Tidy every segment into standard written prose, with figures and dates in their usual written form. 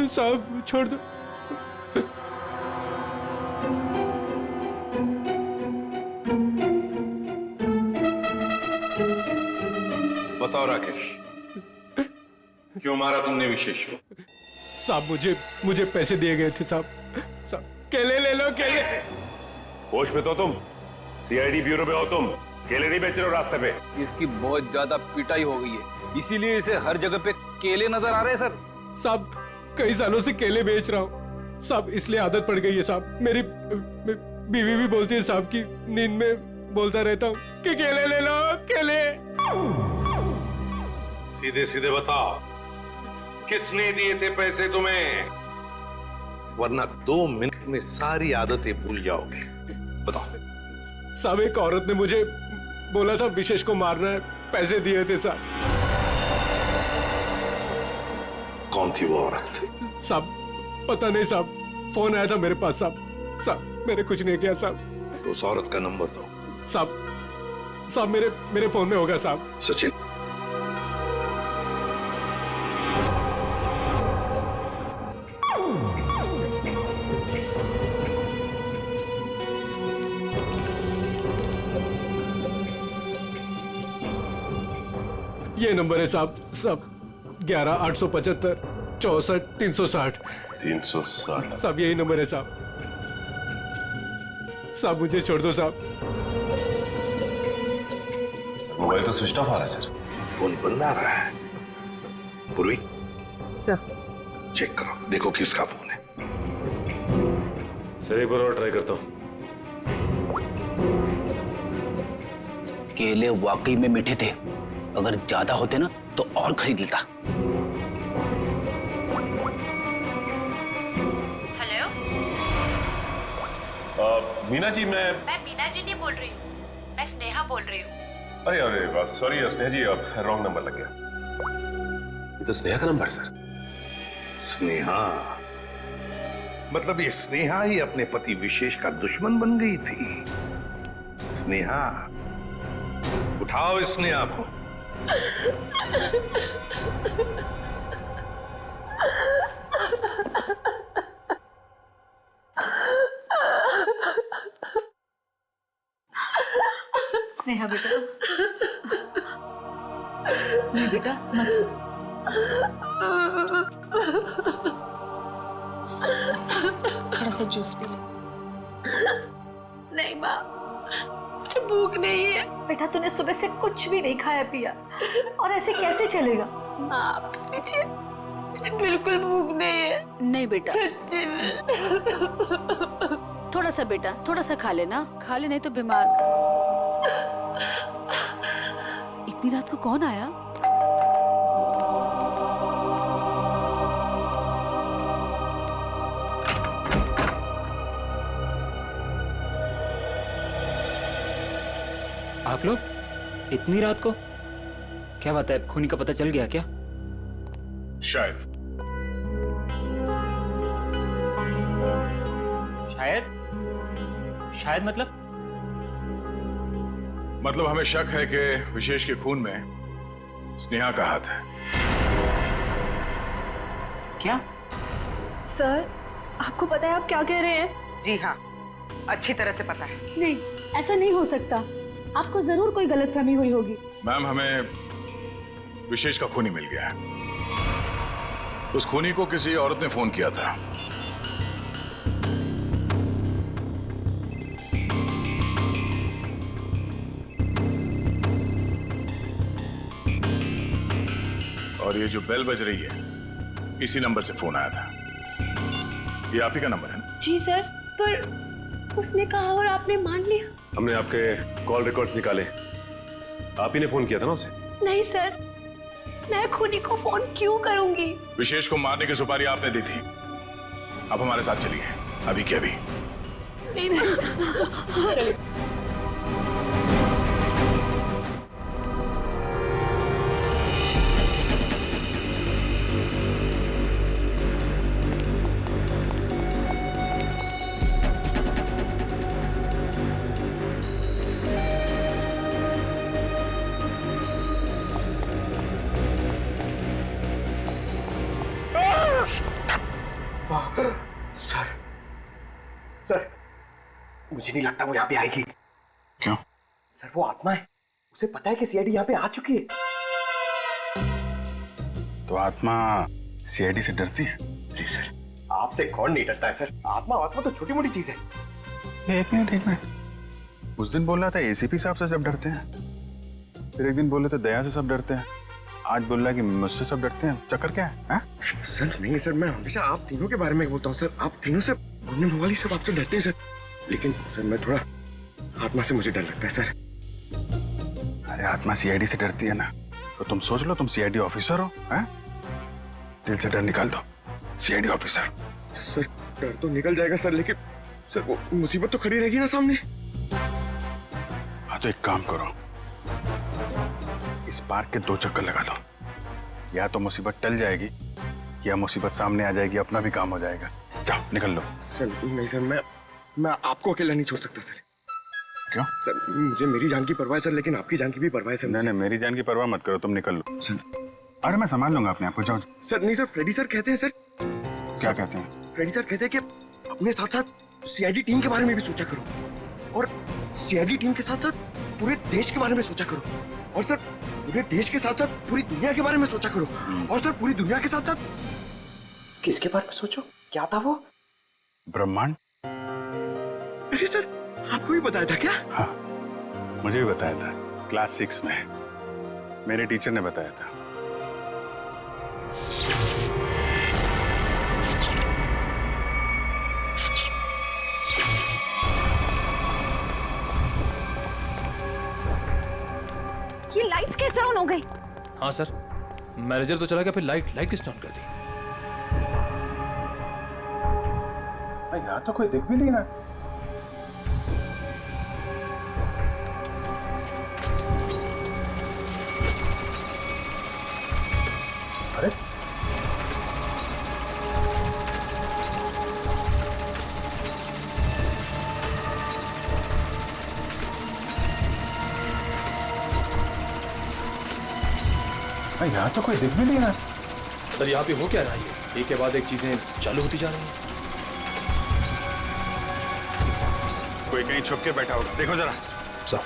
साहब छोड़ दो। बताओ राकेश, क्यों मारा तुमने विशेष को? साहब मुझे पैसे दिए गए थे साहब। साहब केले ले लो, केले। होश में तो तुम सीआईडी ब्यूरो में हो, तुम केले नहीं बेच रहे हो रास्ते पे। इसकी बहुत ज्यादा पिटाई हो गई है, इसीलिए इसे हर जगह पे केले नजर आ रहे हैं सर। साहब कई सालों से केले बेच रहा हूँ साहब, इसलिए आदत पड़ गई है साहब। मेरी बीवी भी बोलती है साहब की नींद में बोलता रहता हूँ कि केले ले लो, केले। सीधे सीधे बताओ, किसने दिए थे पैसे तुम्हें? वरना 2 मिनट में सारी आदतें भूल जाओगे। बताओ। साहब एक औरत ने मुझे बोला था विशेष को मारना है, पैसे दिए थे साहब। कौन थी वो औरत? साहब पता नहीं साहब, फोन आया था मेरे पास साहब। साहब मैंने कुछ नहीं किया साहब। तो उस औरत का नंबर दो। साहब मेरे फोन में होगा साहब। सचिन, ये नंबर है साहब। साहब 11 875 64 360। 360। साहब यही नंबर है साहब। साहब मुझे छोड़ दो साहब। मोबाइल तो स्विच ऑफ आ रहा है सर। फोन बंद आ रहा है। पूर्वी सर चेक करो, देखो किसका फोन है। सर एक बार और ट्राई करता हूँ। केले वाकई में मीठे थे, अगर ज्यादा होते ना तो और खरीद लेता। हेलो, मीना जी, मैं मीना जी नहीं बोल रही हूँ, मैं स्नेहा बोल रही हूँ। अरे सॉरी स्नेहा जी, रॉन्ग नंबर लग गया। ये तो स्नेहा का नंबर है सर। स्नेहा? मतलब ये स्नेहा ही अपने पति विशेष का दुश्मन बन गई थी। स्नेहा, उठाओ इस स्नेहा को। स्नेहा बेटा, नहीं बेटा मत। थोड़ा सा जूस पी ले। नहीं माँ, मुझे भूख नहीं है। बेटा तूने सुबह से कुछ भी नहीं खाया पिया, और ऐसे कैसे चलेगा? माँ मुझे बिल्कुल भूख नहीं है। नहीं बेटा, सच्ची में। थोड़ा सा बेटा, थोड़ा सा खा लेना, खा ले नहीं तो बीमार। इतनी रात को कौन आया? आप लोग इतनी रात को? क्या बात है, खूनी का पता चल गया क्या? शायद। शायद मतलब हमें शक है कि विशेष के खून में स्नेहा का हाथ है। क्या? सर, आपको पता है आप क्या कह रहे हैं? जी हाँ, अच्छी तरह से पता है। नहीं, ऐसा नहीं हो सकता। आपको जरूर कोई गलतफहमी हुई होगी। मैम, हमें विशेष का खूनी मिल गया है। उस खूनी को किसी औरत ने फोन किया था। और ये जो बेल बज रही है, इसी नंबर से फोन आया था। ये आप ही का नंबर है ना? जी सर, पर उसने कहा और आपने मान लिया। हमने आपके कॉल रिकॉर्ड्स निकाले, आप ही ने फोन किया था ना उसे? नहीं सर, मैं खूनी को फोन क्यों करूंगी? विशेष को मारने की सुपारी आपने दी थी। अब हमारे साथ चलिए, अभी के अभी। नहीं। सर सर मुझे नहीं लगता वो यहाँ पे आएगी। क्यों? सर वो आत्मा है, उसे पता है कि सीआईडी यहाँ पे आ चुकी है। तो आत्मा सीआईडी से डरती है? अरे सर आपसे कौन नहीं डरता है सर, आत्मा तो छोटी मोटी चीज है। एक मिनट उस दिन बोल रहा था एसीपी साहब से सब डरते हैं, फिर एक दिन बोल रहे थे दया से सब डरते हैं, आज बोल रहा है कि मुझसे सब डरते हैं। चक्कर क्या है? सर नहीं सर, मैं हमेशा आप तीनों के बारे में बोलता हूँ सर, आप तीनों से बोलने वाली सब आपसे डरते हैं सर, लेकिन सर मैं थोड़ा आत्मा से मुझे डर लगता है सर। अरे आत्मा सीआईडी से डरती है ना, तो तुम सोच लो तुम सीआईडी ऑफिसर हो, हैं? दिल से डर निकाल दो, सीआईडी ऑफिसर। सर डर तो निकल जाएगा सर, लेकिन सर वो मुसीबत तो खड़ी रहेगी ना सामने। हाँ तो एक काम करो, इस पार्क के 2 चक्कर लगा लो, या तो मुसीबत टल जाएगी या मुसीबत सामने आ जाएगी, अपना भी काम हो जाएगा। जाओ निकल लो। सर नहीं सर, मैं आपको अकेला नहीं छोड़ सकता सर। क्यों? सर मुझे मेरी जान की परवाह है सर, लेकिन आपकी जान की भी परवाह है सर। नहीं मेरी जान की परवाह मत करो, तुम निकल लो सर। अरे मैं संभाल लूंगा अपने आप को, जाओ। सर नहीं सर, फ्रेडी सर कहते हैं सर। क्या कहते हैं? फ्रेडी सर कहते हैं कि अपने साथ साथ सीआईडी टीम के बारे में भी सोचा करो, और सीआईडी टीम के साथ साथ पूरे देश के बारे में सोचा करो, और सर पूरे देश के साथ साथ पूरी दुनिया के बारे में सोचा करो, और सर पूरी दुनिया के साथ साथ किसके बारे में सोचो? क्या था वो? ब्रह्मांड। अरे सर आपको भी बताया था क्या? हाँ मुझे भी बताया था, क्लास 6 में मेरे टीचर ने बताया था। ये लाइट्स कैसे ऑन हो गई? हाँ सर, मैनेजर तो चला गया, फिर लाइट किसने ऑन कर दी? यहाँ तो कोई दिख भी नहीं ना। अरे यहाँ तो कोई दिख भी नहीं ना। सर यहाँ पे हो क्या रहा है? एक के बाद एक चीजें चालू होती जा रही हैं। कोई कहीं छुप के बैठा होगा, देखो जरा। सर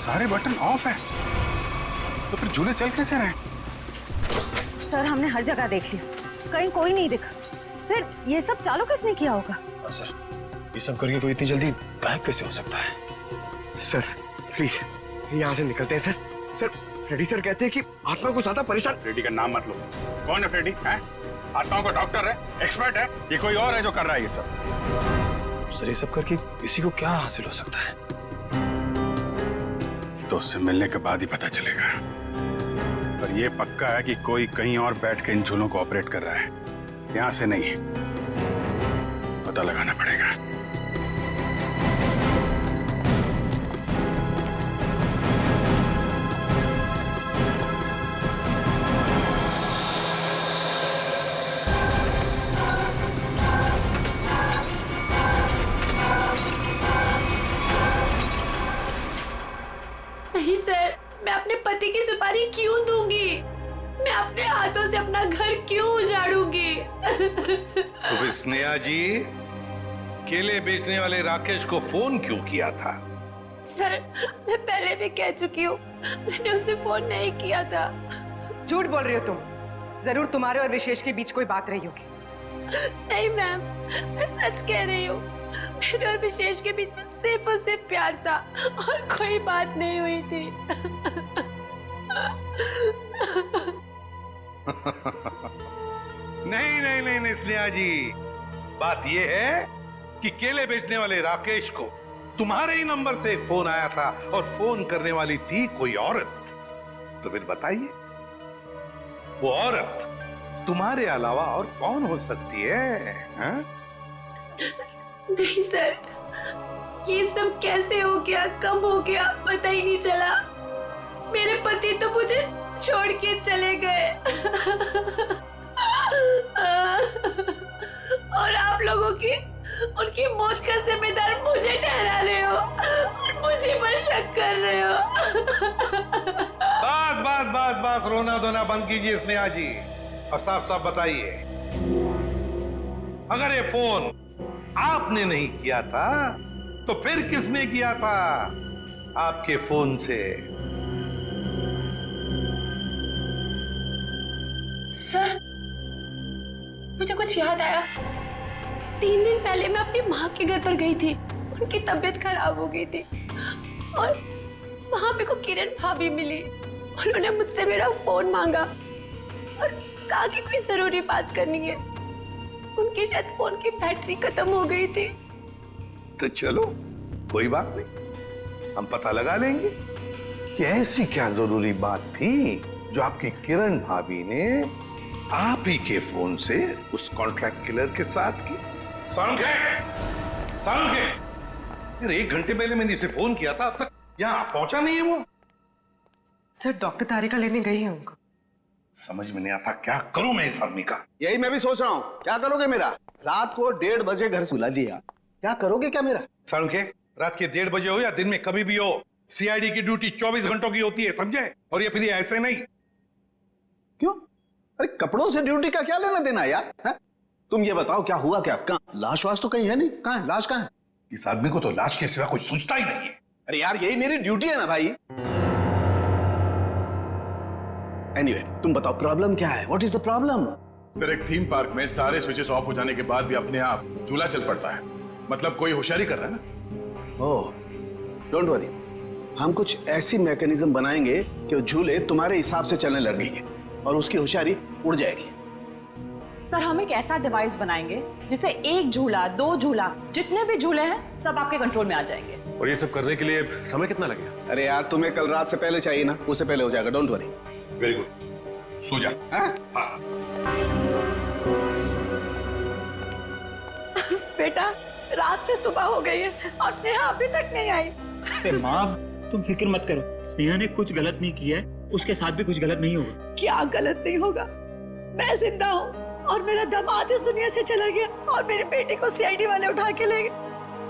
सारे बटन ऑफ है, तो फिर झूले चल कैसे रहे? सर हमने हर जगह देख लिया, कहीं कोई नहीं दिखा, फिर ये सब चालू किसने किया होगा? सर ये सब करके कोई इतनी जल्दी गायब कैसे हो सकता है? सर प्लीज यहाँ से निकलते हैं सर। सर फ्रेडी सर कहते हैं कि आत्मा को ज्यादा परेशान। फ्रेडी का नाम मत लो। कौन है फ्रेडी? है आत्माओं का डॉक्टर है, एक्सपर्ट है, ये कोई और है जो कर रहा है ये सब? सर ये सब करके किसी को क्या हासिल हो सकता है? तो उससे मिलने के बाद ही पता चलेगा, पर ये पक्का है कि कोई कहीं और बैठ के इन झूलों को ऑपरेट कर रहा है, यहां से नहीं। पता लगाना पड़ेगा। नहीं सर, मैं अपने पति की सुपारी क्यों दूंगी? मैं अपने हाथों से अपना घर क्यों उजाड़ूंगी? तो फिर स्नेहा जी केले बेचने वाले राकेश को फोन क्यों किया था? सर मैं पहले भी कह चुकी हूँ, मैंने उसे फोन नहीं किया था। झूठ बोल रही हो तुम, जरूर तुम्हारे और विशेष के बीच कोई बात रही होगी। नहीं मैम, मैं सच कह रही हूँ, मेरे और विशेष के बीच में सिर्फ और सिर्फ प्यार था और कोई बात नहीं हुई थी। नहीं नहीं नहीं नहीं स्नेहा जी, बात यह है कि केले बेचने वाले राकेश को तुम्हारे ही नंबर से एक फोन आया था और फोन करने वाली थी कोई औरत। तो फिर बताइए, वो औरत तुम्हारे अलावा और कौन हो सकती है? हा? नहीं सर, ये सब कैसे हो गया, कब हो गया, पता ही नहीं चला। मेरे पति तो मुझे छोड़ के चले गए और आप लोगों की उनकी मौत का जिम्मेदार मुझे ठहरा रहे हो और मुझे पर शक कर रहे हो। बस बस बस बस, रोना धोना बंद कीजिए स्नेहा जी और साफ साफ बताइए, अगर ये फोन आपने नहीं किया था तो फिर किसने किया था आपके फोन से? सर, मुझे कुछ याद आया। 3 दिन पहले मैं अपनी माँ के घर पर गई थी, उनकी तबीयत खराब हो गई थी और वहां पे को किरण भाभी मिली। उन्होंने मुझसे मेरा फोन मांगा और कहा कि कोई जरूरी बात करनी है। उनकी शायद फोन की बैटरी खत्म हो गई थी। तो चलो कोई बात नहीं, हम पता लगा लेंगे कि ऐसी क्या जरूरी बात थी जो आपकी किरण भाभी ने आप ही के फोन से उस कॉन्ट्रैक्ट किलर के साथ की। साउंड यार, 1 घंटे पहले मैंने इसे फोन किया था, अब तक यहाँ पहुंचा नहीं है वो। सर, डॉक्टर तारिका लेने गई है उनको। समझ में नहीं आता क्या करूं मैं इस आदमी का। यही मैं भी सोच रहा हूँ, क्या करोगे मेरा? रात को 1:30 बजे घर से बुला लिया, क्या करोगे क्या मेरा? साउंड रात के 1:30 बजे हो या दिन में कभी भी हो, सीआईडी की ड्यूटी 24 घंटों की होती है, समझे? और ये फिर ये ऐसे नहीं। क्यों? अरे कपड़ों से ड्यूटी का क्या लेना देना यार? है? तुम ये बताओ क्या हुआ क्या? कहाँ लाश वाश तो कहीं है नहीं, कहाँ है लाश? कहाँ है? इस आदमी को तो लाश के सिवा कोई सोचता ही नहीं है। अरे यार यही मेरी ड्यूटी है ना भाई। एनीवे, तुम बताओ प्रॉब्लम क्या है? What is the problem? Sir, एक थीम पार्क में सारे स्विचेस ऑफ हो जाने के बाद भी अपने आप झूला चल पड़ता है। मतलब कोई होशियारी कर रहा है ना। ओह, डोंट वरी, हम कुछ ऐसी मैकेनिज्म बनाएंगे कि वो झूले तुम्हारे हिसाब से चलने लगेंगे और उसकी होशियारी उड़ जाएगी। सर, हम एक ऐसा डिवाइस बनाएंगे जिससे 1 झूला, 2 झूला, जितने भी झूले हैं सब आपके कंट्रोल में आ जाएंगे। और ये सब करने के लिए समय कितना लगेगा? अरे यार, तुम्हें कल रात से पहले चाहिए ना, उससे पहले हो जाएगा, डोंट वरी। वेरी गुड, सो जा। हाँ? बेटा, रात से सुबह हो गई है और स्नेहा अभी तक नहीं आई। अरे माँ, तुम फिक्र मत करो, स्नेहा ने कुछ गलत नहीं किया है, उसके साथ भी कुछ गलत नहीं होगा। क्या गलत नहीं होगा? मैं जिंदा हूँ और मेरा दामाद इस दुनिया से चला गया और मेरे बेटे को सीआईडी वाले उठा के ले गए।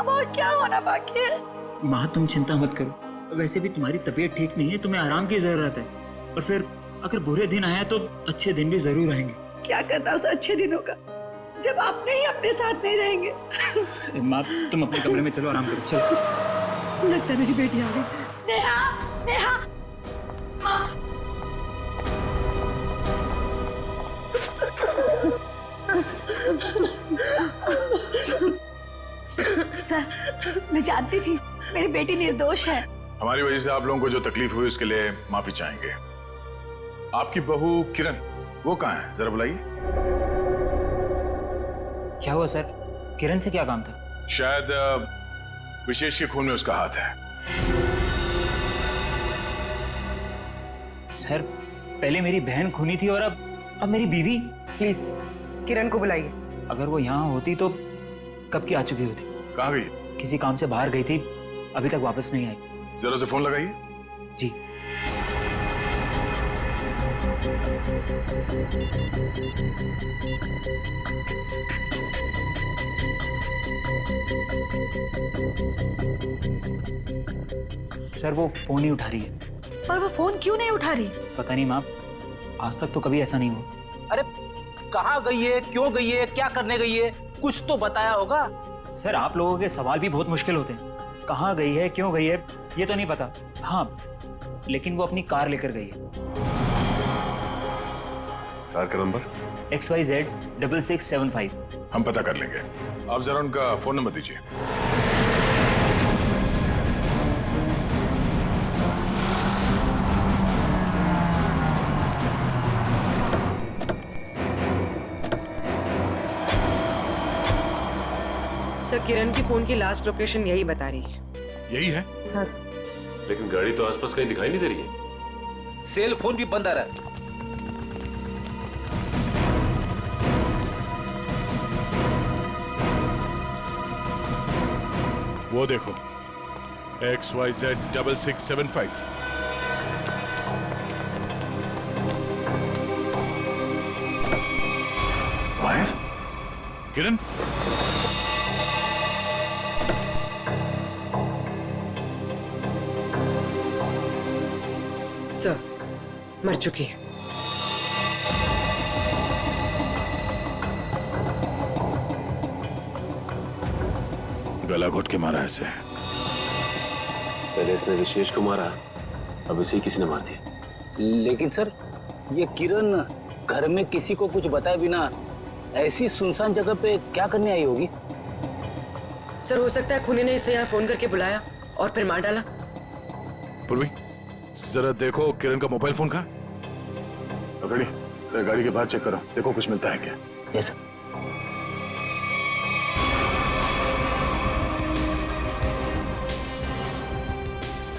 अब और क्या होना बाकी है? माँ, तुम चिंता मत करो, वैसे भी तुम्हारी तबीयत ठीक नहीं है, तुम्हें आराम की जरूरत है। और फिर अगर बुरे दिन आए तो अच्छे दिन भी जरूर आएंगे। क्या करना उस अच्छे दिनों का जब आपने ही अपने साथ नहीं रहेंगे। माँ, तुम अपने कमरे में चलो, आराम करो, चलो। लगता है मेरी बेटी आ गई। स्नेहा, स्नेहा, माँ। सर, मैं जानती थी मेरी बेटी निर्दोष है। हमारी वजह से आप लोगों को जो तकलीफ हुई उसके लिए माफी चाहेंगे। आपकी बहू किरण, वो कहाँ है? जरा बुलाइए। क्या हुआ सर? किरण से क्या काम था? शायद विशेष के खून में उसका हाथ है। सर, पहले मेरी बहन खूनी थी और अब मेरी बीवी। प्लीज किरण को बुलाइए। अगर वो यहाँ होती तो कब की आ चुकी होती। कहाँ गई? किसी काम से बाहर गई थी, अभी तक वापस नहीं आई। जरा से फोन लगाइए। जी। सर, वो फोन नहीं उठा रही है। पर वो फोन क्यों नहीं उठा रही? पता नहीं माँ, आज तक तो कभी ऐसा नहीं हुआ। अरे कहाँ गई है, क्यों गई है, क्या करने गई है, कुछ तो बताया होगा। सर, आप लोगों के सवाल भी बहुत मुश्किल होते हैं। कहाँ गई है, क्यों गई है, ये तो नहीं पता। हाँ, लेकिन वो अपनी कार लेकर गई है। कार का नंबर? XYZ 6675। हम पता कर लेंगे, आप जरा उनका फोन नंबर दीजिए। सर किरण की फोन की लास्ट लोकेशन यही बता रही है। यही है? हाँ सर। लेकिन गाड़ी तो आसपास कहीं दिखाई नहीं दे रही है। सेल फोन भी बंद आ रहा है। वो देखो XYZ6675। वायर? किरण? सर मर चुकी है। गला घोट के मारा ऐसे। पहले इसने विशेष को मारा, अब इसे किसी ने मार दिया। लेकिन सर, ये किरण घर में किसी को कुछ बताए बिना ऐसी सुनसान जगह पे क्या करने आई होगी? सर हो सकता है खूनी ने इसे यहाँ फोन करके बुलाया और फिर मार डाला। पूर्वी, जरा देखो किरण का मोबाइल फोन कहाँ? गाड़ी के बाहर चेक करो, देखो कुछ मिलता है क्या। Yes sir.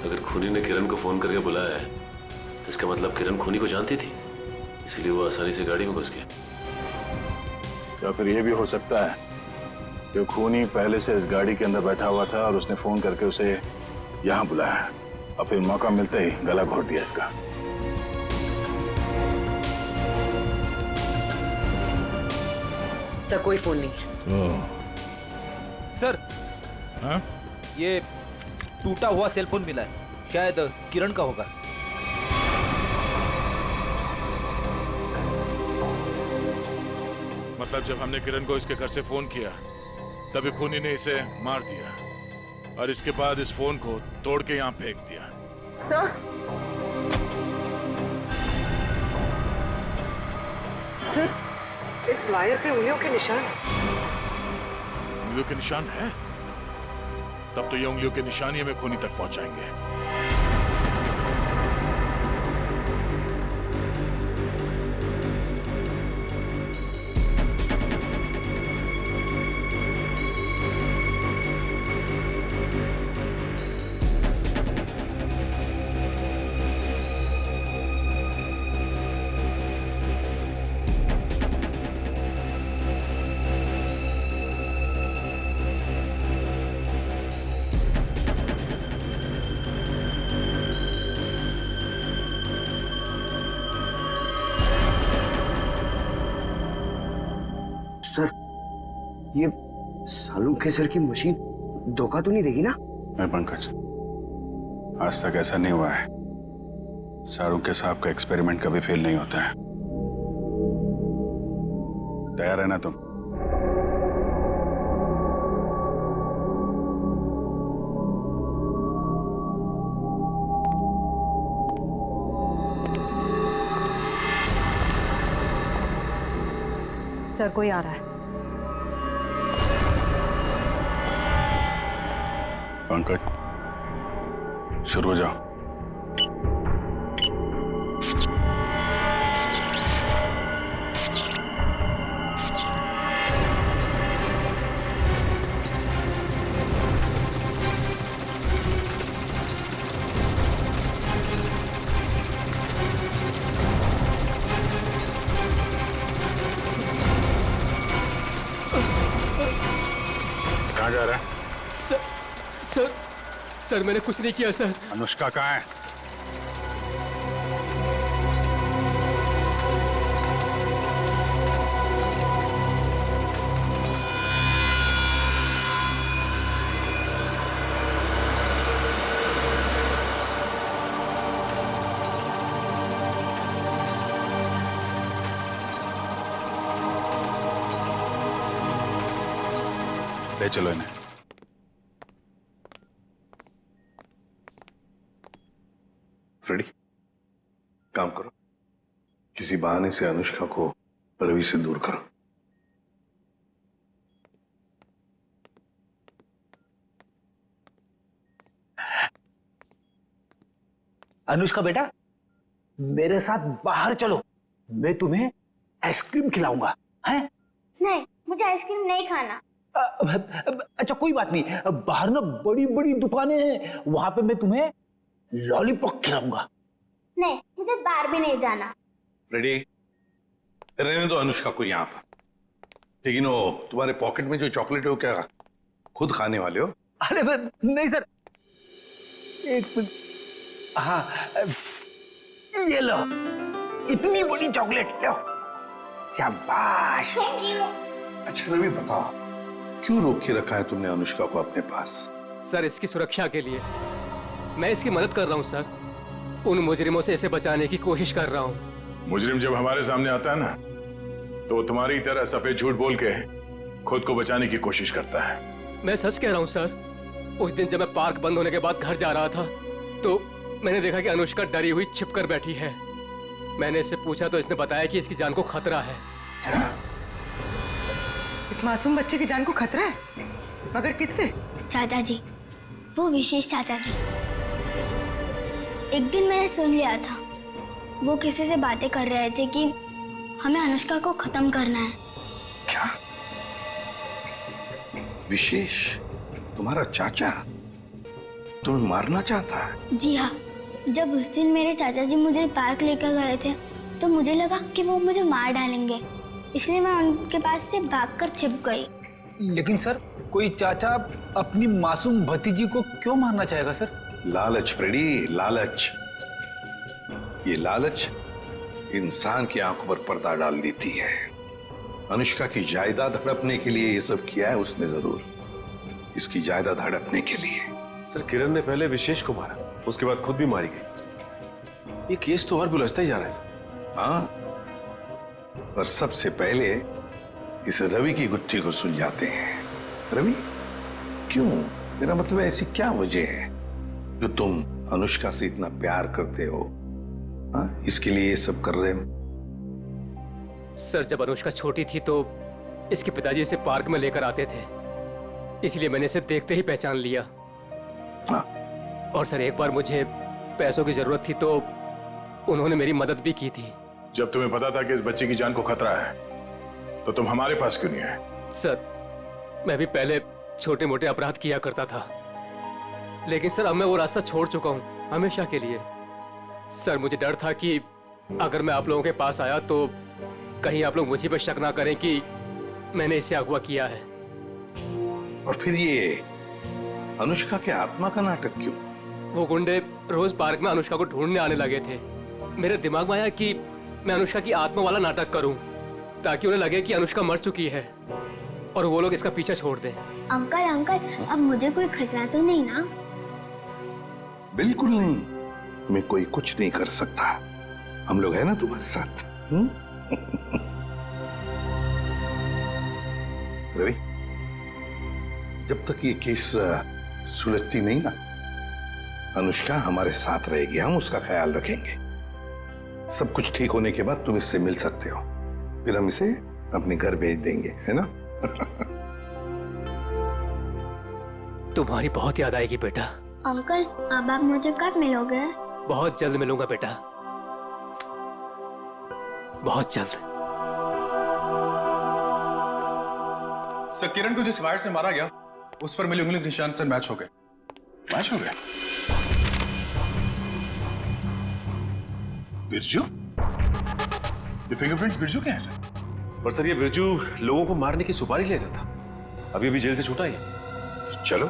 अगर खूनी ने किरण को फोन करके बुलाया है, इसका मतलब किरण खूनी को जानती थी, इसलिए वो आसानी से गाड़ी में घुस गया। या फिर ये भी हो सकता है कि खूनी पहले से इस गाड़ी के अंदर बैठा हुआ था और उसने फोन करके उसे यहाँ बुलाया और फिर मौका मिलते ही गला घोट दिया इसका। सर कोई फोन नहीं है। सर, हाँ? ये टूटा हुआ सेल फोन मिला है, शायद किरण का होगा। मतलब जब हमने किरण को इसके घर से फोन किया, तभी खूनी ने इसे मार दिया और इसके बाद इस फोन को तोड़ के यहाँ फेंक दिया। सर, इस वायर पे उंगलियों के निशान हैं। उंगलियों के निशान है? तब तो ये उंगलियों के निशान ही हमें खूनी तक पहुंचाएंगे। सर, ये सालू के सर की मशीन धोखा तो नहीं देगी ना? नहीं पंकज, आज तक ऐसा नहीं हुआ है। शाहरुख के साहब का एक्सपेरिमेंट कभी फेल नहीं होता है। तैयार है ना तुम? सर कोई आ रहा है। पंकज, शुरू हो जाओ। कहाँ जा रहा है? सर मैंने कुछ नहीं किया सर। अनुष्का कहाँ है? ले चलो इन्हें। फ्रेडी, काम करो, किसी बहाने से अनुष्का को रवि से दूर करो। अनुष्का बेटा, मेरे साथ बाहर चलो, मैं तुम्हें आइसक्रीम खिलाऊंगा। हैं? नहीं, मुझे आइसक्रीम नहीं खाना। अच्छा कोई बात नहीं, बाहर ना बड़ी बड़ी दुकानें हैं, वहां पे मैं तुम्हें लॉलीपॉप खिलाऊंगा। नहीं, मुझे बाहर भी नहीं जाना। रेडी? रहने दो अनुष्का को यहाँ पर। लेकिन वो तुम्हारे पॉकेट में जो चॉकलेट है वो क्या खुद खाने वाले हो? अरे नहीं सर, एक मिनट। हाँ, ये लो, इतनी बड़ी चॉकलेट लो। शाबाश। अच्छा रवि बताओ, क्यों रोक के रखा है तुमने अनुष्का को अपने पास? सर इसकी सुरक्षा के लिए मैं इसकी मदद कर रहा हूँ सर। उन मुजरिमों से इसे बचाने की कोशिश कर रहा हूँ। मुजरिम जब हमारे सामने आता है ना, तो वो तुम्हारी तरह सफेद झूठ बोल के खुद को बचाने की कोशिश करता है। मैं सच कह रहा हूँ सर। उस दिन जब मैं पार्क बंद होने के बाद घर जा रहा था तो मैंने देखा कि अनुष्का डरी हुई छिपकर बैठी है। मैंने इससे पूछा तो इसने बताया कि इसकी जान को खतरा है। इस मासूम बच्चे की जान को खतरा है? मगर किससे? चाचा जी, वो विशेष चाचा जी। एक दिन मैंने सुन लिया था, वो किसी से बातें कर रहे थे कि हमें अनुष्का को खत्म करना है। क्या? विशेष तुम्हारा चाचा तुम्हें मारना चाहता है? जी हाँ, जब उस दिन मेरे चाचा जी मुझे पार्क लेकर गए थे तो मुझे लगा कि वो मुझे मार डालेंगे, इसलिए मैं उनके पास से भागकर छिप गई। लेकिन सर, कोई चाचा अपनी मासूम भतीजी को क्यों मारना चाहेगा सर? लालच फ्रेडी, लालच। ये लालच इंसान की आंखों पर पर्दा डाल देती है। अनुष्का की जायदाद हड़पने के लिए ये सब किया है उसने जरूर, इसकी जायदाद हड़पने के लिए। सर किरण ने पहले विशेष को मारा, उसके बाद खुद भी मारी गई। ये केस तो और भी उलझता ही जा रहा है सर। हाँ, और सबसे पहले इस रवि की गुत्थी को सुलझाते हैं। रवि, क्यों? मेरा मतलब है ऐसी क्या वजह है जो तुम अनुष्का से इतना प्यार करते हो? हाँ, इसके लिए ये सब कर रहे हो? सर जब अनुष्का छोटी थी तो इसके पिताजी इसे पार्क में लेकर आते थे, इसलिए मैंने इसे देखते ही पहचान लिया। हाँ। और सर एक बार मुझे पैसों की जरूरत थी तो उन्होंने मेरी मदद भी की थी। जब तुम्हें पता था कि इस बच्चे की जान को खतरा है तो तुम हमारे पास क्यों नहीं आए? सर मैं भी पहले छोटे मोटे अपराध किया करता था, लेकिन सर अब मैं वो रास्ता छोड़ चुका हूँ हमेशा के लिए। सर मुझे डर था कि अगर मैं आप लोगों के पास आया तो कहीं आप लोग मुझे पर शक ना करें कि मैंने इसे अगवा किया है। और फिर ये अनुष्का के आत्मा का नाटक क्यों? वो गुंडे रोज पार्क में अनुष्का को ढूंढने आने लगे थे। मेरे दिमाग में आया कि मैं अनुष्का की आत्मा वाला नाटक करूं ताकि उन्हें लगे कि अनुष्का मर चुकी है और वो लोग इसका पीछा छोड़ दें। अंकल अंकल, अब मुझे कोई खतरा तो नहीं ना? बिल्कुल नहीं, तुम्हें कोई कुछ नहीं कर सकता। हम लोग हैं ना तुम्हारे साथ। रवि, जब तक ये केस सुलझती नहीं ना, अनुष्का हमारे साथ रहेगी, हम उसका ख्याल रखेंगे। सब कुछ ठीक होने के बाद तुम इससे मिल सकते हो, फिर हम इसे अपने घर भेज देंगे, है ना? तुम्हारी बहुत याद आएगी बेटा। अंकल, अब आप मुझे कब मिलोगे? बहुत जल्द मिलूंगा बेटा, बहुत जल्द। सर किरण को जिस वायर से मारा गया उस पर मिले उंगली के निशान सर मैच हो गए। मैच हो गए? बिरजू? ये फिंगरप्रिंट्स बिरजू के हैं सर? पर सर ये बिरजू लोगों को मारने की सुपारी लेता था, अभी अभी जेल से छूटा ही। तो चलो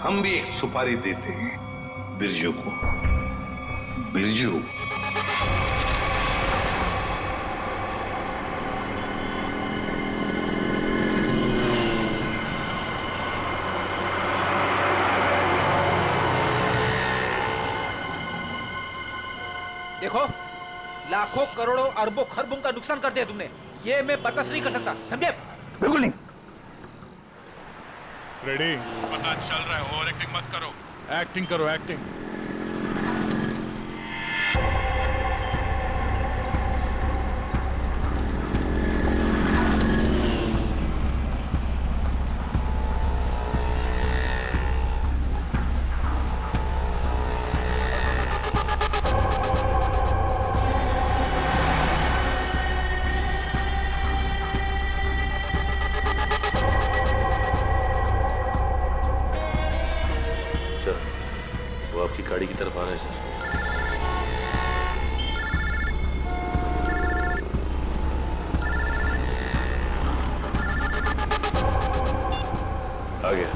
हम भी एक सुपारी देते हैं बिरजू को। बिरजू, देखो, लाखों करोड़ों अरबों खरबों का नुकसान कर दिया तुमने, ये मैं बर्दाश्त नहीं कर सकता, समझे? बिल्कुल नहीं। फ्रेडी, पता चल रहा है, ओवर एक्टिंग मत करो, एक्टिंग करो, एक्टिंग। गाड़ी की तरफ आ रहा है सर। आ गया।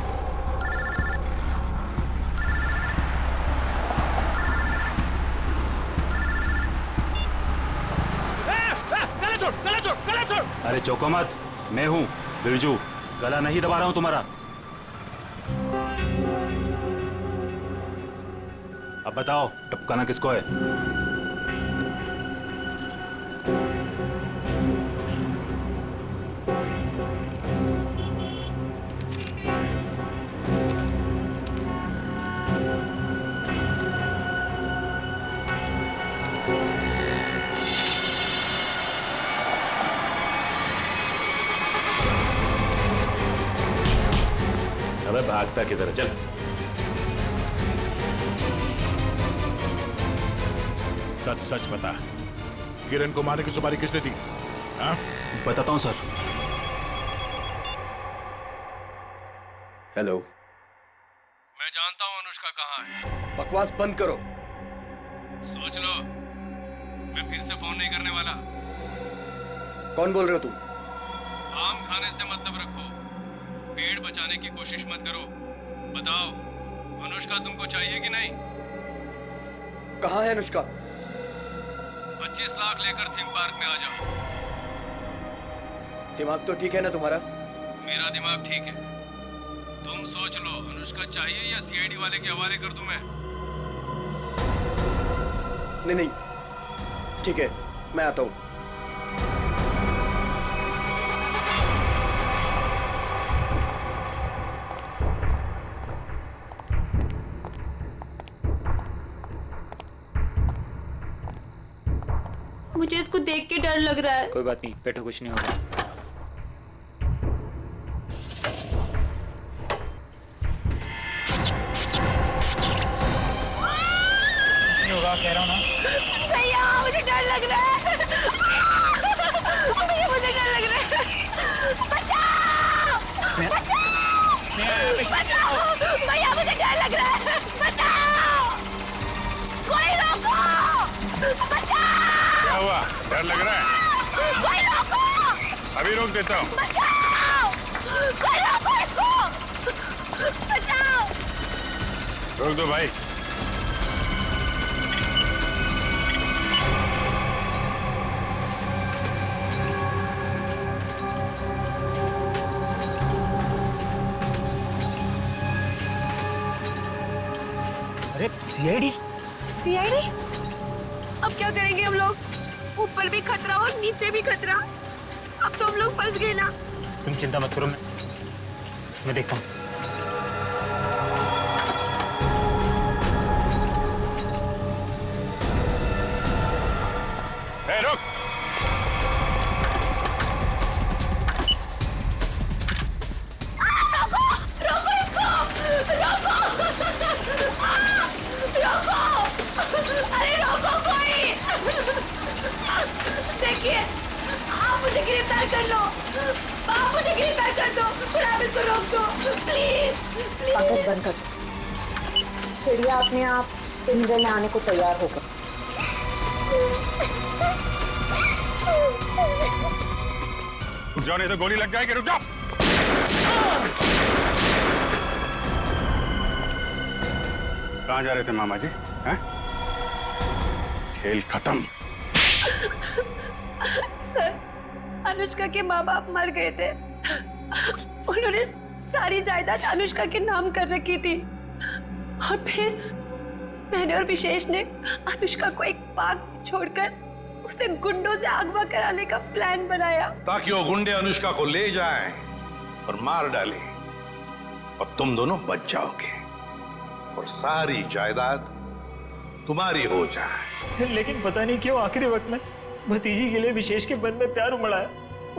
गला छोड़। अरे चौको मत, मैं हूँ बिरजू, गला नहीं दबा रहा हूँ तुम्हारा। अब बताओ टपकाना किसको है? अबे भागता किधर है? चल। सच सच बता, किरण को मारने की सुपारी किसने दी? हाँ? बताता हूँ सर। हेलो। मैं जानता हूँ अनुष्का कहाँ है। बकवास बंद करो। सोच लो, मैं फिर से फोन नहीं करने वाला। कौन बोल रहे हो तुम? आम खाने से मतलब रखो, पेड़ बचाने की कोशिश मत करो। बताओ, अनुष्का तुमको चाहिए कि नहीं? कहाँ है अनुष्का? 25 लाख लेकर थीम पार्क में आ जाओ। दिमाग तो ठीक है ना तुम्हारा? मेरा दिमाग ठीक है। तुम सोच लो, अनुष्का चाहिए या सीआईडी वाले के हवाले कर दूं मैं? नहीं नहीं, ठीक है, मैं आता हूँ। मुझे इसको देख के डर लग रहा है। कोई बात नहीं, बैठो, कुछ नहीं होगा। होगा कह रहा हूँ ना। भैया मुझे डर लग रहा है। भैया मुझे डर लग रहा है। बचाओ! बचाओ! भैया मुझे डर लग रहा है। बचाओ! कोई रोको! बचाओ! क्या हुआ? डर लग रहा है? कोई रोको! अभी रोक देता हूँ। बचाओ! कोई रोको इसको! बचाओ! रोक दो भाई। अरे सीआईडी? सीआईडी? अब क्या करेंगे हम लोग? ऊपर भी खतरा और नीचे भी खतरा। अब तो हम लोग फंस गए ना। तुम चिंता मत करो, मैं देखता हूँ। रुक। रोको इसको! रोको! रोको! अरे रोको कोई! देखिए, आप मुझे गिरफ्तार कर लो। आप मुझे गिरफ्तार कर दो और आप इसको रोक दो, प्लीज प्लीज। आवाज बंद कर। चिड़िया अपने आप पिंजरे में आने को तैयार होगा। रुक जाओ, नहीं तो गोली लग जाएगी। रुक जाओ। कहाँ जा रहे थे मामा जी? हैं? खेल खत्म। सर, अनुष्का के माँ बाप मर गए थे। उन्होंने सारी जायदाद अनुष्का के नाम कर रखी थी और फिर मैंने और विशेष ने अनुष्का को एक पार्क में छोड़कर उसे गुंडों से अगवा कराने का प्लान बनाया ताकि वो गुंडे अनुष्का को ले जाएं और मार डालें और तुम दोनों बच जाओगे और सारी जायदाद तुम्हारी हो जाए। लेकिन पता नहीं क्यों आखिरी वक्त में भतीजी के लिए विशेष के मन में प्यार उमड़ा है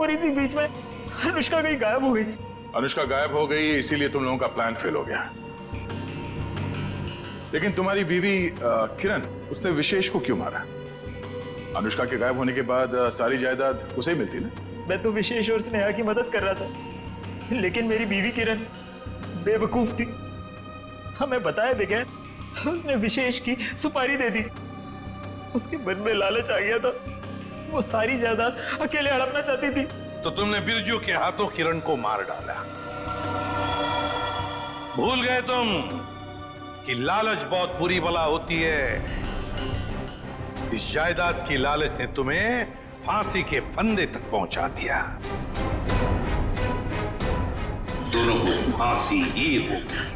और इसी बीच में अनुष्का कहीं गायब हो गई। अनुष्का गायब हो गई, इसीलिए तुम लोगों का प्लान फेल हो गया। लेकिन तुम्हारी बीवी किरण, उसने विशेष को क्यों मारा? अनुष्का के गायब होने के बाद सारी जायदाद उसे ही मिलती ना। मैं तो विशेष और स्नेहा की मदद कर रहा था, लेकिन मेरी बीवी किरण बेवकूफ थी। हमें बताए बगैर उसने विशेष की सुपारी दे दी। उसके मन में लालच आ गया था, वो सारी जायदाद अकेले हड़पना चाहती थी। तो तुमने बिरजू के हाथों किरण को मार डाला। भूल गए तुम कि लालच बहुत बुरी बला होती है। इस जायदाद की लालच ने तुम्हें फांसी के फंदे तक पहुंचा दिया। दोनों को फांसी ही होगी।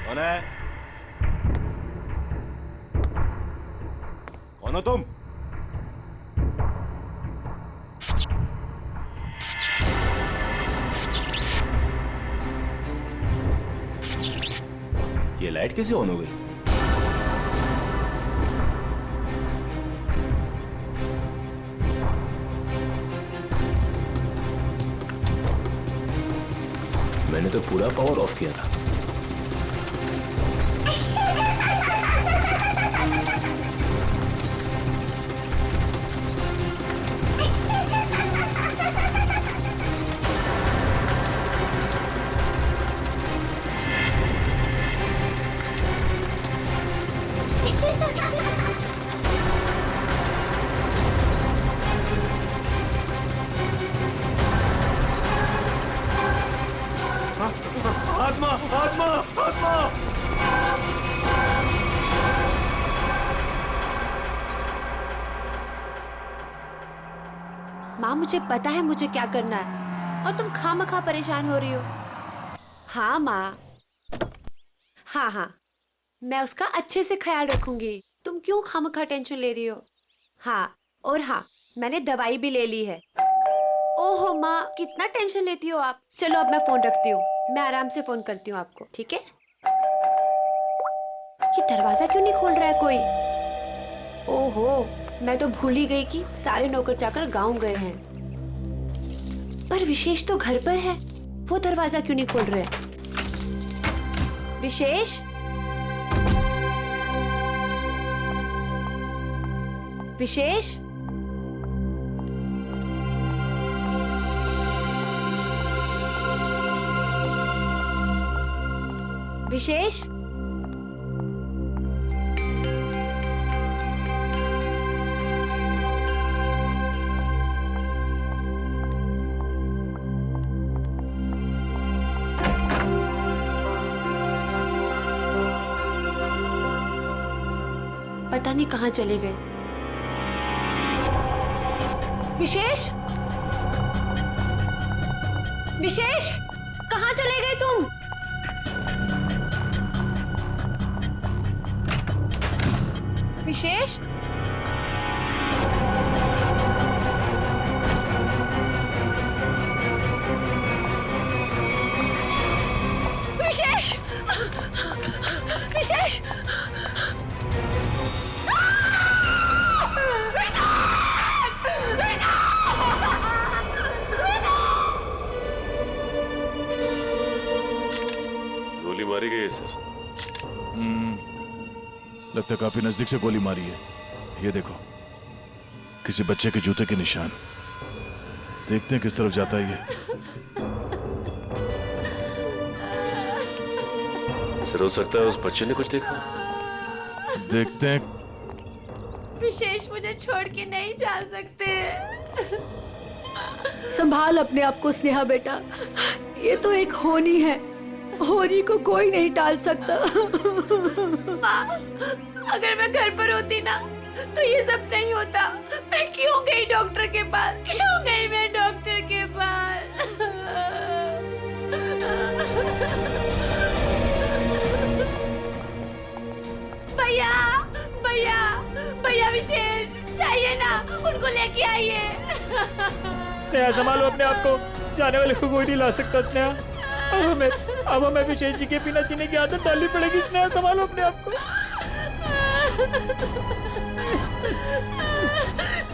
कौन है? कौन हो तुम? ये लाइट कैसे ऑन हो गई? मैंने तो पूरा पावर ऑफ किया था। आत्मा आत्मा आत्मा। माँ मुझे पता है मुझे क्या करना है और तुम खामखा परेशान हो रही हो। हाँ माँ, हाँ मैं उसका अच्छे से ख्याल रखूंगी। तुम क्यों खामखा टेंशन ले रही हो? हाँ, और हाँ मैंने दवाई भी ले ली है। ओहो माँ, कितना टेंशन लेती हो आप। चलो अब मैं फोन रखती हूँ, मैं आराम से फोन करती हूँ आपको, ठीक है? ये दरवाजा क्यों नहीं खोल रहा है कोई? ओहो, मैं तो भूल ही गई कि सारे नौकर चाकर गांव गए हैं। पर विशेष तो घर पर है, वो दरवाजा क्यों नहीं खोल रहे? विशेष, विशेष, विशेष, पता नहीं कहाँ चले गए। विशेष, विशेष, कहाँ चले गए तुम? विशेष, विशेष, विशेष, गोली मारी गई है सर। लगता है काफी नजदीक से गोली मारी है। ये देखो, किसी बच्चे के जूते के निशान। देखते हैं किस तरफ जाता है ये। सर हो सकता है उस बच्चे ने कुछ देखा। देखते हैं। विशेष मुझे छोड़ के नहीं जा सकते। संभाल अपने आप को स्नेहा बेटा, ये तो एक होनी है, होनी को कोई नहीं टाल सकता। माँ, अगर मैं घर पर होती ना तो ये सब नहीं होता। मैं क्यों गई डॉक्टर के पास, क्यों गई मैं डॉक्टर के पास? भैया भैया भैया, विशेष चाहिए ना, उनको लेके आइए। स्नेहा संभालो अपने आप को, जाने वाले को कोई नहीं ला सकता स्नेहा। अब हमें विशेष जी के बिना जीने की आदत डालनी पड़ेगी। स्नेहा संभालो अपने आप को।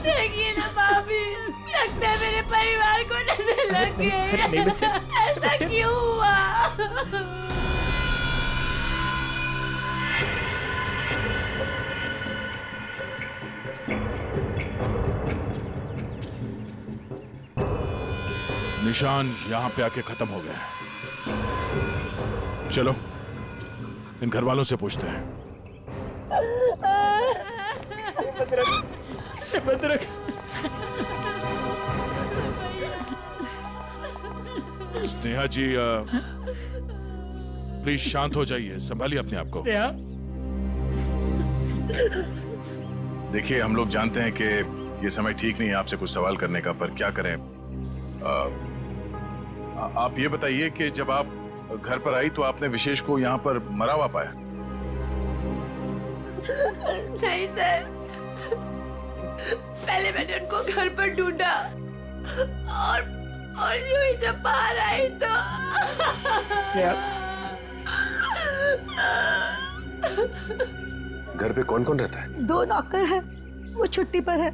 देखिए ना भाभी, लगता है मेरे परिवार को नजर लग गई। ऐसा क्यों हुआ? निशान यहां पे आके खत्म हो गए। चलो इन घर वालों से पूछते हैं। बदरक, स्नेहा जी प्लीज शांत हो जाइए, संभालिए अपने आप को। स्नेहा, देखिए हम लोग जानते हैं कि ये समय ठीक नहीं है आपसे कुछ सवाल करने का, पर क्या करें। आप ये बताइए कि जब आप घर पर आई तो आपने विशेष को यहाँ पर मरा हुआ पाया? नहीं सर, पहले मैंने उनको घर पर ढूंढा और यूं ही जब बाहर आई तो घर पे कौन कौन रहता है? 2 नौकर है, वो छुट्टी पर है।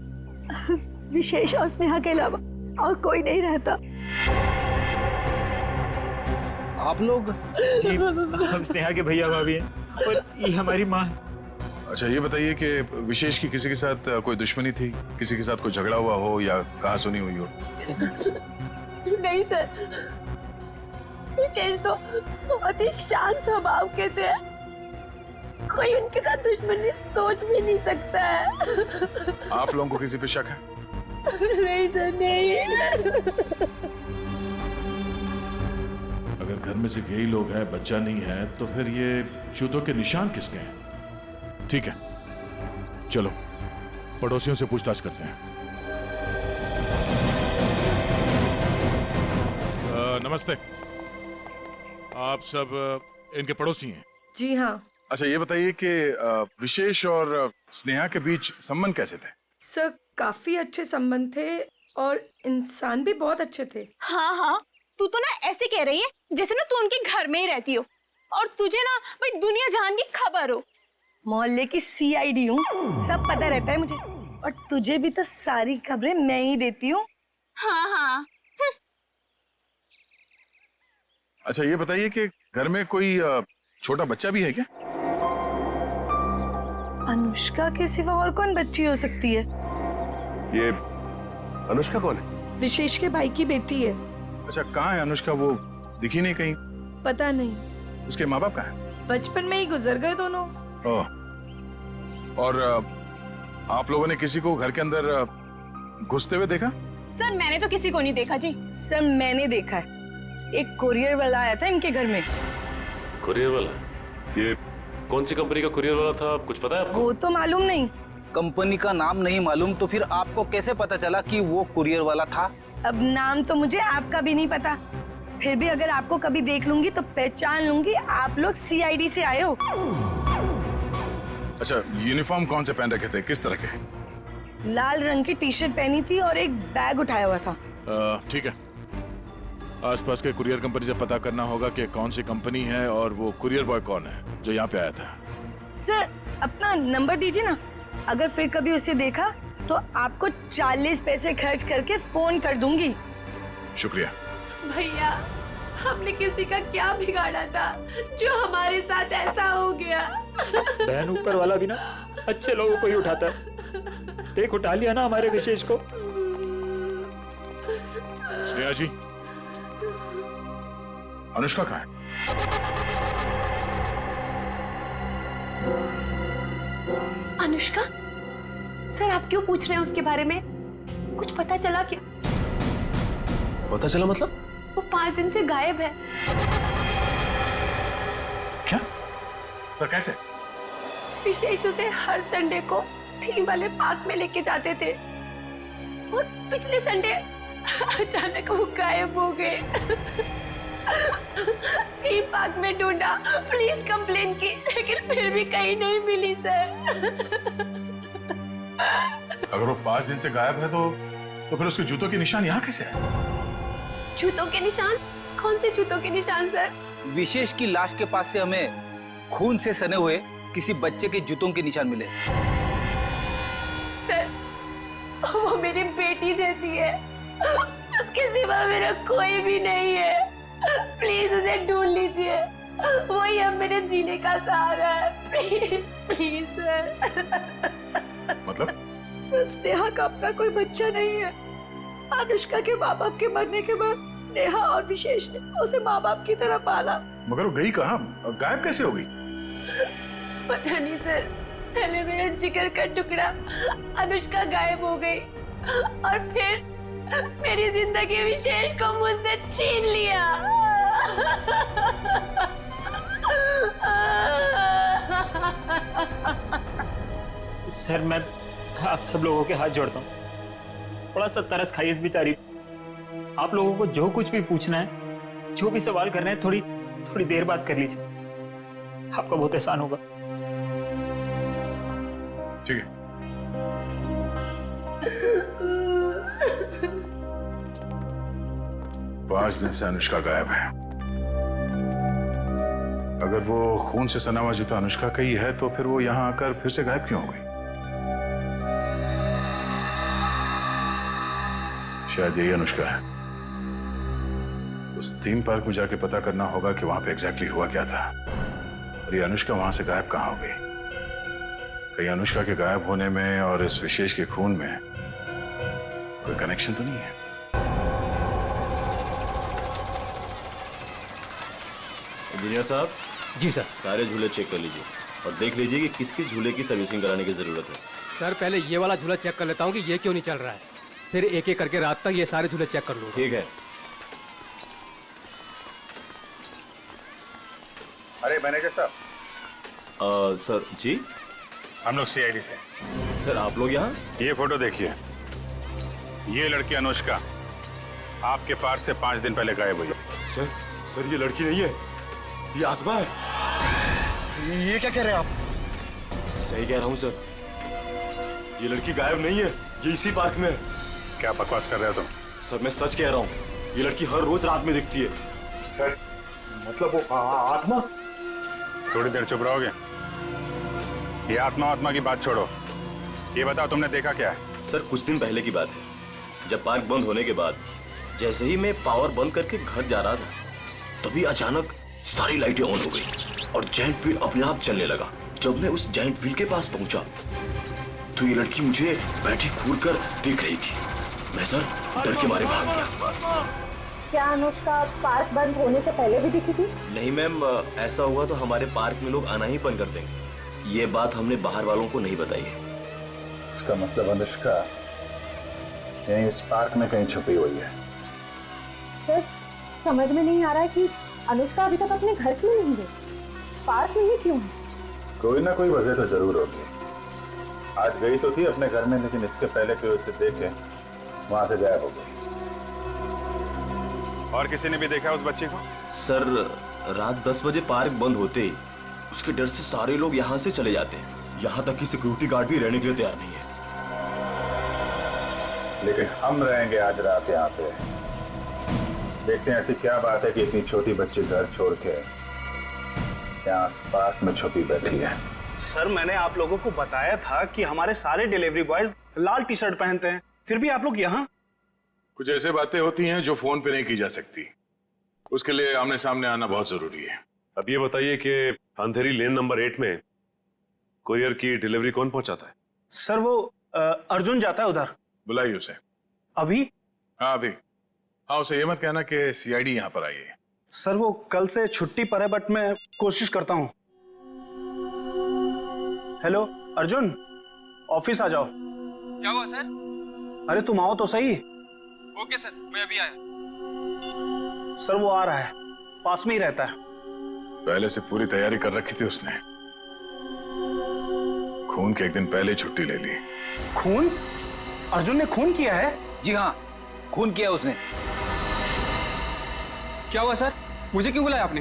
विशेष और स्नेहा के अलावा और कोई नहीं रहता। आप लोग? जी, हम स्नेहा के भैया भाभी हैं और ये हमारी माँ है। अच्छा ये बताइए कि विशेष की किसी के साथ कोई दुश्मनी थी, किसी के साथ कोई झगड़ा हुआ हो या कहा सुनी हुई हो? नहीं सर, विशेष तो बहुत ही शांत स्वभाव के थे, कोई उनके साथ दुश्मनी सोच भी नहीं सकता है। आप लोगों को किसी पे शक है? नहीं सर, नहीं। अगर घर में सिर्फ यही लोग हैं, बच्चा नहीं है, तो फिर ये जूतों के निशान किसके हैं? ठीक है, चलो पड़ोसियों से पूछताछ करते हैं। नमस्ते, आप सब इनके पड़ोसी हैं? जी हाँ। अच्छा ये बताइए कि विशेष और स्नेहा के बीच संबंध कैसे थे? सर काफी अच्छे संबंध थे और इंसान भी बहुत अच्छे थे। हाँ हाँ, तू तो ना ऐसे कह रही है जैसे ना तू उनके घर में ही रहती हो और तुझे ना भाई दुनिया जहान की खबर हो। मोहल्ले की CID हूँ, सब पता रहता है मुझे, और तुझे भी तो सारी खबरें मैं ही देती हूँ। हाँ हाँ। अच्छा ये बताइए कि घर में कोई छोटा बच्चा भी है क्या? अनुष्का के सिवा और कौन बच्ची हो सकती है? ये अनुष्का कौन है? विशेष के भाई की बेटी है। अच्छा कहाँ है अनुष्का? वो दिखी नहीं कहीं। पता नहीं। उसके माँ बाप कहाँ हैं? बचपन में ही गुजर गए दोनों। ओह, और आप लोगों ने किसी को घर के अंदर घुसते हुए देखा? सर मैंने तो किसी को नहीं देखा जी। सर मैंने देखा है, एक कुरियर वाला आया था इनके घर में। कुरियर वाला? ये कौन सी कंपनी का कुरियर वाला था, कुछ पता है आपको? वो तो मालूम नहीं। कंपनी का नाम नहीं मालूम तो फिर आपको कैसे पता चला कि वो कुरियर वाला था? अब नाम तो मुझे आपका भी नहीं पता, फिर भी अगर आपको कभी देख लूंगी तो पहचान लूंगी आप लोग CID से आए हो। अच्छा यूनिफॉर्म कौन से पहन रखे थे, किस तरह के? लाल रंग की टी-शर्ट पहनी थी और एक बैग उठाया हुआ था। ठीक है, आसपास के कुरियर कंपनी से पता करना होगा कि कौन सी कंपनी है और वो कुरियर बॉय कौन है जो यहाँ पे आया था। सर अपना नंबर दीजिए ना, अगर फिर कभी उसे देखा तो आपको 40 पैसे खर्च करके फोन कर दूंगी। शुक्रिया। भैया हमने किसी का क्या बिगाड़ा था जो हमारे साथ ऐसा हो गया? बहन ऊपर वाला भी ना अच्छे लोगों को ही उठाता है। देख उठा लिया ना हमारे विशेष को। स्नेहा जी, अनुष्का कहाँ है? अनुष्का? सर आप क्यों पूछ रहे हैं उसके बारे में? कुछ पता चला क्या? पता चला मतलब? वो 5 दिन से गायब है। क्या? पर कैसे? विशेष उसे हर संडे को थीम वाले पार्क में लेके जाते थे और पिछले संडे अचानक वो गायब हो गए। थीम पार्क में ढूंढा, पुलिस कंप्लेन की, लेकिन फिर भी कहीं नहीं मिली सर। अगर वो 5 दिन से गायब है तो फिर उसके जूतों के निशान यहाँ कैसे है? जूतों के निशान? कौन से जूतों के निशान सर? विशेष की लाश के पास से हमें खून से सने हुए किसी बच्चे के जूतों के निशान मिले। सर वो मेरी बेटी जैसी है, उसके सिवा मेरा कोई भी नहीं है। प्लीज उसे ढूंढ लीजिए, वही अब मेरे जीने का सहारा है। Please please sir. मतलब? सर स्नेहा का अपना कोई बच्चा नहीं है। अनुष्का के माँ बाप के मरने के बाद स्नेहा और विशेष ने उसे माँ बाप की तरह पाला। मगर वो गई कहाँ? गायब कैसे हो गई? पता नहीं सर, पहले मेरा जिगर का टुकड़ा अनुष्का गायब हो गई और फिर मेरी जिंदगी विशेष को मुझसे छीन लिया। सर मैं आप सब लोगों के हाथ जोड़ता हूँ, थोड़ा सा तरस खाइए इस बेचारी। आप लोगों को जो कुछ भी पूछना है, जो भी सवाल करना है, थोड़ी देर बाद कर लीजिए, आपका बहुत एहसान होगा। ठीक है। 5 दिन से अनुष्का गायब है। अगर वो खून से सना हुआ जूता अनुष्का का ही है तो फिर वो यहाँ आकर फिर से गायब क्यों हो गई? शायद यही अनुष्का है। उस थीम पार्क में जाके पता करना होगा कि वहां पे एग्जैक्टली हुआ क्या था और ये अनुष्का वहां से गायब कहाँ हो गई। कहीं अनुष्का के गायब होने में और इस विशेष के खून में कोई कनेक्शन तो नहीं है? इंजीनियर साहब। जी सर। सारे झूले चेक कर लीजिए और देख लीजिए कि किस किस झूले की सर्विसिंग कराने की जरूरत है। सर पहले ये वाला झूला चेक कर लेता हूँ कि ये क्यों नहीं चल रहा है, फिर एक एक करके रात तक ये सारे झूले चेक कर लूँगा। ठीक है। अरे मैनेजर साहब। सर जी। हम लोग सीआईडी से। सर आप लोग यहाँ? ये फोटो देखिए, ये लड़की अनुष्का आपके पार्क से 5 दिन पहले गायब हुई। सर ये लड़की नहीं है, ये आत्मा है। ये क्या कह रहे हैं आप? सही कह रहा हूँ सर, ये लड़की गायब नहीं है, ये इसी पार्क में है। क्या बकवास कर रहे हो तुम? सर मैं सच कह रहा हूँ, ये लड़की हर रोज रात में दिखती है। सर मतलब वो आत्मा? थोड़ी देर चुप रहोगे? ये आत्मा की बात छोड़ो, ये बताओ तुमने देखा क्या है? सर कुछ दिन पहले की बात है, जब पार्क बंद होने के बाद जैसे ही मैं पावर बंद करके घर जा रहा था, तभी अचानक सारी लाइटें ऑन हो गई और जायंट व्हील अपने आप चलने लगा। जब मैं उस जायंट व्हील के पास पहुंचा तो ये लड़की मुझे बैठी घूर कर देख रही थी। मैं सर डर के मारे भाग गया। क्या अनुष्का पार्क बंद होने से पहले भी दिखी थी? नहीं मैम, ऐसा हुआ तो हमारे पार्क में लोग आना ही बंद कर देंगे। ये बात हमने बाहर वालों को नहीं बताई है। इसका मतलब अनुष्का यहीं इस पार्क में कहीं छुपी हुई है। सर समझ में नहीं आ रहा है कि अनुष्का अभी तक अपने घर क्यों नहीं गई, पार्क में ही क्यों है? कोई ना कोई वजह तो जरूर होगी। आज गई तो थी अपने घर में, लेकिन इसके पहले कोई उसे देखे वहां से गायब हो गई। और किसी ने भी देखा उस बच्ची को? सर रात 10 बजे पार्क बंद होते ही उसके डर से सारे लोग यहाँ से चले जाते हैं, यहाँ तक कि सिक्योरिटी गार्ड भी रहने के लिए तैयार नहीं है। लेकिन हम रहेंगे आज रात यहाँ पे। देखते हैं ऐसी क्या बात है कि इतनी छोटी बच्ची घर छोड़ के यहाँ पार्क में छुपी बैठी है। सर मैंने आप लोगों को बताया था कि हमारे सारे डिलीवरी बॉयज लाल टी शर्ट पहनते हैं, फिर भी आप लोग यहाँ। कुछ ऐसे बातें होती हैं जो फोन पे नहीं की जा सकती, उसके लिए आमने सामने आना बहुत जरूरी है। अब ये बताइए कि अंधेरी लेन नंबर 8 में कोरियर की डिलीवरी कौन पहुंचाता है? सर वो अर्जुन जाता है उधर। बुलाइए उसे। अभी? हाँ अभी। हाँ उसे ये मत कहना कि सीआईडी यहाँ पर आई है। सर वो कल से छुट्टी पर है, बट मैं कोशिश करता हूँ। हेलो अर्जुन, ऑफिस आ जाओ। क्या हुआ सर? अरे तुम आओ तो सही। ओके सर, मैं अभी आया। सर वो आ रहा है, पास में ही रहता है। पहले से पूरी तैयारी कर रखी थी उसने। खून के एक दिन पहले छुट्टी ले ली। खून? अर्जुन ने खून किया है? जी हाँ, खून किया उसने। क्या हुआ सर? मुझे क्यों बुलाया आपने?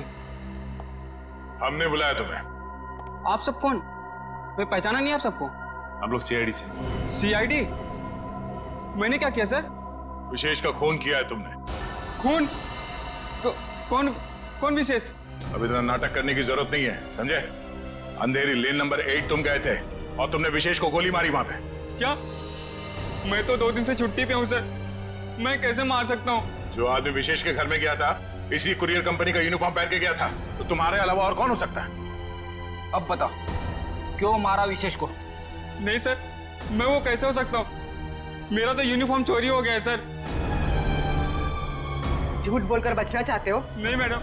हमने बुलाया तुम्हें। आप सब कौन? मैं पहचाना नहीं आप सबको। हम लोग सीआईडी से। सीआईडी? मैंने क्या किया सर? विशेष का खून किया है तुमने। खून? कौन कौन विशेष? अब इतना नाटक करने की जरूरत नहीं है, समझे? अंधेरी लेन नंबर 8 तुम गए थे और तुमने विशेष को गोली मारी वहां पे। क्या? मैं तो 2 दिन से छुट्टी पे हूँ सर, मैं कैसे मार सकता हूँ? जो आदमी विशेष के घर में गया था इसी कुरियर कंपनी का यूनिफॉर्म पहन के गया था, तो तुम्हारे अलावा और कौन हो सकता है? अब बताओ, क्यों मारा विशेष को? नहीं सर, मैं वो कैसे हो सकता हूँ? मेरा तो यूनिफॉर्म चोरी हो गया है सर। झूठ बोलकर बचना चाहते हो? नहीं मैडम,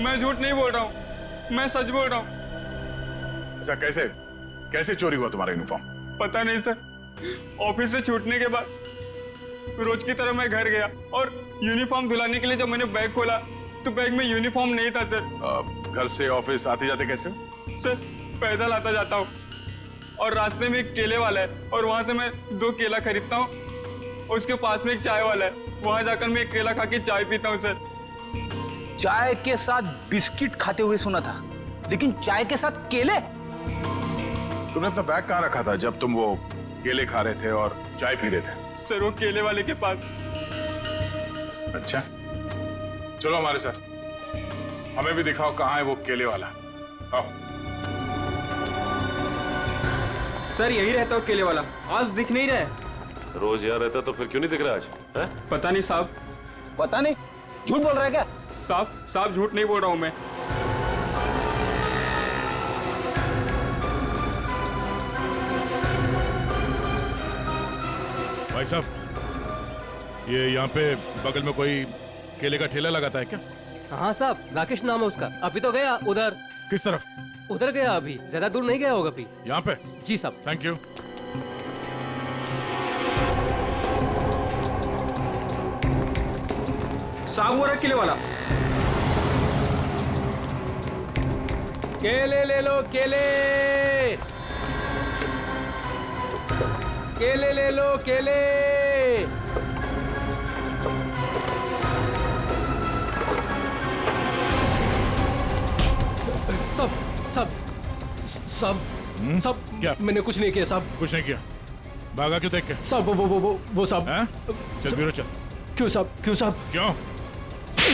मैं झूठ नहीं बोल रहा हूँ, मैं सच बोल रहा हूँ। ऐसा कैसे कैसे चोरी हुआ तुम्हारा यूनिफॉर्म? पता नहीं सर, ऑफिस से छूटने के बाद रोज की तरह मैं घर गया और यूनिफॉर्म धुलाने के लिए जब मैंने बैग खोला तो बैग में यूनिफॉर्म नहीं था सर। घर से ऑफिस आते जाते कैसे? सर पैदल आता जाता हूँ और रास्ते में एक केले वाला है और वहां से मैं 2 केला खरीदता हूँ, उसके पास में एक चाय वाला है, वहां जाकर मैं एक केला खा के चाय पीता हूँ सर। चाय के साथ बिस्किट खाते हुए सुना था, लेकिन चाय के साथ केले? तुमने अपना बैग कहाँ रखा था जब तुम वो केले खा रहे थे और चाय पी रहे थे? सर वो केले वाले के पास। अच्छा, चलो हमारे साथ, हमें भी दिखाओ कहाँ है वो केले वाला। आओ। सर यही रहता हो केले वाला, आज दिख नहीं रहा है। रोज यहाँ रहता तो फिर क्यों नहीं दिख रहा आज? है? पता नहीं साहब। पता नहीं? झूठ बोल रहा है क्या? साहब झूठ नहीं बोल रहा हूँ मैं। भाई साहब, ये यहाँ पे बगल में कोई केले का ठेला लगाता है क्या? हाँ साहब, राकेश नाम है उसका। अभी तो गया उधर। किस तरफ? उधर गया, अभी ज्यादा दूर नहीं गया होगा अभी। यहाँ पे? जी साहब। Thank you. साहब वो रहा केले वाला। केले ले लो, केले केले ले लो, केले। सब क्या? मैंने कुछ नहीं किया साहब। कुछ नहीं किया? भागा क्यों देख के? साहब वो साहब। चल ब्यूरो चल। क्यों साहब? क्यों?